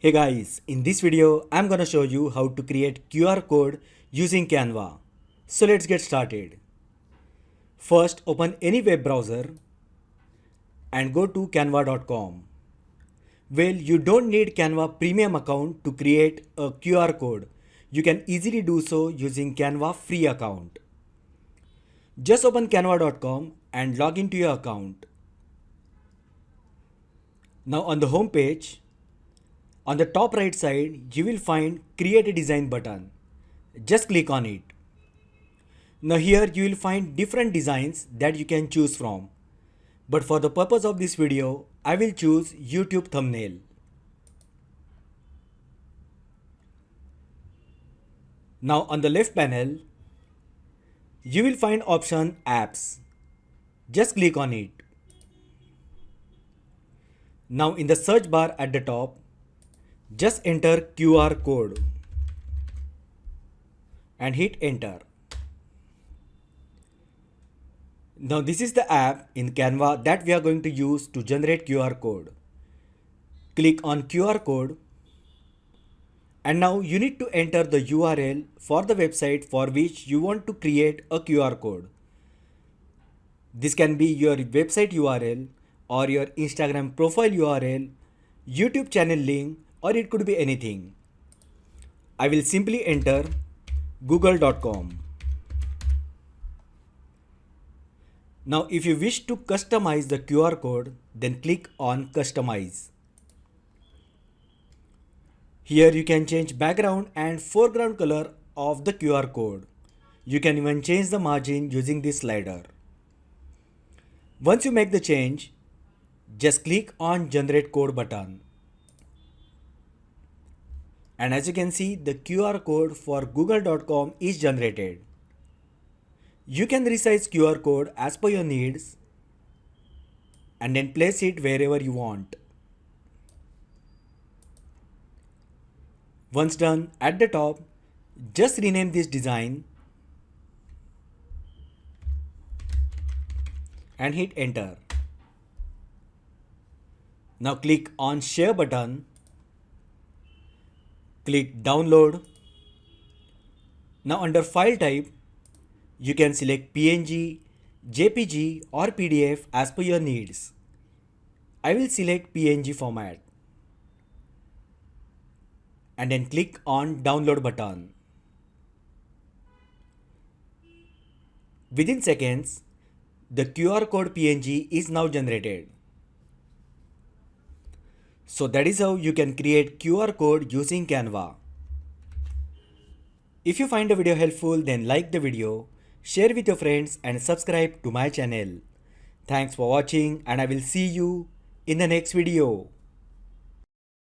Hey guys, in this video I'm gonna show you how to create QR code using Canva. So let's get started. First open any web browser and go to canva.com. Well, you don't need Canva premium account to create a QR code. You can easily do so using Canva free account. Just open canva.com and log into your account. Now on the home page, on the top right side, you will find Create a Design button. Just click on it. Now here you will find different designs that you can choose from. But for the purpose of this video, I will choose YouTube thumbnail. Now on the left panel, you will find option Apps. Just click on it. Now in the search bar at the top, just enter QR code and hit enter. Now this is the app in Canva that we are going to use to generate QR code. Click on QR code and now you need to enter the URL for the website for which you want to create a QR code. This can be your website URL or your Instagram profile URL, YouTube channel link, or it could be anything. I will simply enter google.com. Now if you wish to customize the QR code, then click on Customize. Here you can change background and foreground color of the QR code. You can even change the margin using this slider. Once you make the change, just click on Generate Code button. And as you can see, the QR code for google.com is generated. You can resize QR code as per your needs and then place it wherever you want. Once done, at the top, just rename this design and hit enter. Now click on Share button. Click Download. Now under File type, you can select PNG, JPG or PDF as per your needs. I will select PNG format. And then click on Download button. Within seconds, the QR code PNG is now generated. So that is how you can create QR code using Canva. If you find the video helpful, then like the video, share with your friends and subscribe to my channel. Thanks for watching and I will see you in the next video.